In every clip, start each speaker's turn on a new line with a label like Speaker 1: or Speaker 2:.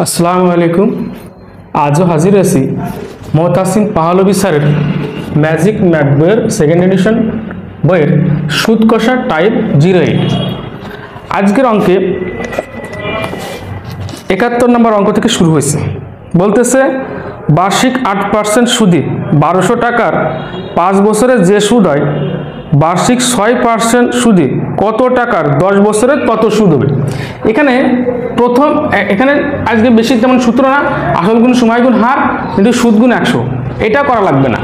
Speaker 1: আসসালামু আলাইকুম। আজও হাজির আছি মোহতাসিন পাহলভি স্যারের ম্যাজিক ম্যাথ বইয়ের সেকেন্ড এডিশন বইয়ের সুদ কষা টাইপ 08। আজকের অঙ্কে 71 নম্বর অঙ্ক থেকে শুরু হয়েছে। বলতেছে বার্ষিক 8% সুদে 1200 টাকার 5 বছরে যে সুদ হয়, বার্ষিক 6% সুদে কত টাকার 10 বছরে কত সুদ হবে। এখানে আজকে বেশি তেমন সূত্র না, আসল গুণ সময় গুণ হার, কিন্তু সুদ গুণ 100, এটা করা লাগবে না।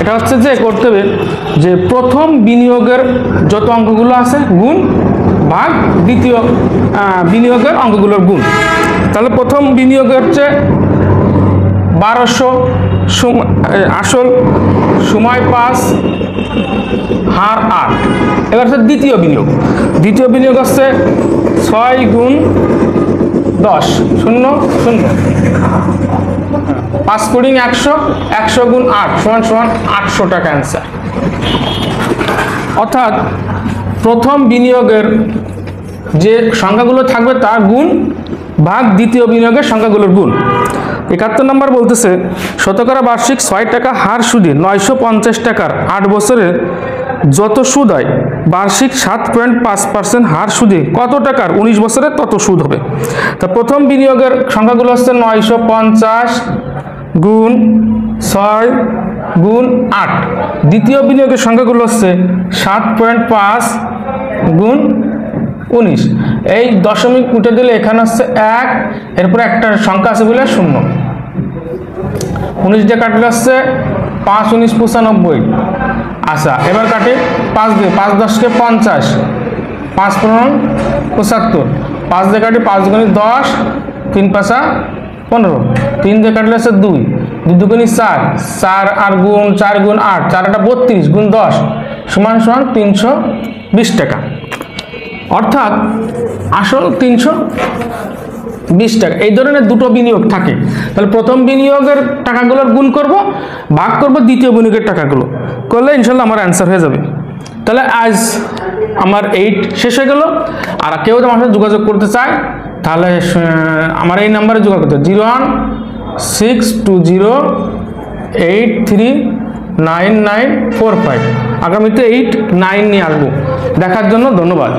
Speaker 1: এটা হচ্ছে যে করতে হবে যে প্রথম বিনিয়োগের যত অঙ্কগুলো আছে গুণ ভাগ দ্বিতীয় বিনিয়োগের অঙ্কগুলোর গুণ। তাহলে প্রথম বিনিয়োগের হচ্ছে 1200, আসল সময় 5, হার 8। এবার হচ্ছে দ্বিতীয় বিনিয়োগ হচ্ছে 6 গুণ 10 0 0, 5 কোডিং 100, 100 গুণ 8 সমান 800 টাকা অ্যান্সার। অর্থাৎ প্রথম বিনিয়োগের যে সংখ্যাগুলো থাকবে তার গুণ ভাগ দ্বিতীয় বিনিয়োগের সংখ্যাগুলোর গুণ। 71 নম্বর বলতেছে শতকরা বার্ষিক 6 টাকা হার সুদে 950 টাকার 8 বছরে যত সুদ হয়, বার্ষিক 7.5% হার সুদে কত টাকার 19 বছরে তত সুদ হবে। তা প্রথম বিনিয়োগের সংখ্যাগুলো হচ্ছে 950 গুণ 6 গুণ 8। দ্বিতীয় বিনিয়োগের সংখ্যাগুলো হচ্ছে 7.5 গুণ 19। এই দশমিক উঠে দিলে এখানে হচ্ছে 1, এরপরে একটা সংখ্যা আছে বলে 0। 19 দিয়ে কাটলে হচ্ছে 5 19 95। আচ্ছা, এবার কাটি 5 দিয়ে, 5 10কে 50, 5 15 75। 5 দিয়ে কাটি 5 গুণি 10, 3 5 15। 3 দিয়ে কাটলে হচ্ছে 2, 2 দুগুণি 4, 4 আর গুণ 4 গুণ 8, 4 এটা 32 গুণ 10 সমান 320 টাকা। অর্থাৎ আসল 320 টাকা। এই ধরনের দুটো বিনিয়োগ থাকে। তাহলে প্রথম বিনিয়োগের টাকাগুলোর গুণ করব, ভাগ করব দ্বিতীয় বিনিয়োগের টাকাগুলো, করলে ইনশাল্লাহ আমার অ্যান্সার হয়ে যাবে। তাহলে আজ আমার 8 শেষ হয়ে গেল। আর কেউ যদি আমার সাথে যোগাযোগ করতে চায় তাহলে আমার এই নাম্বারে যোগাযোগ করতে 01620839945। আগামীতে 8 9 নিয়ে আসবো। দেখার জন্য ধন্যবাদ।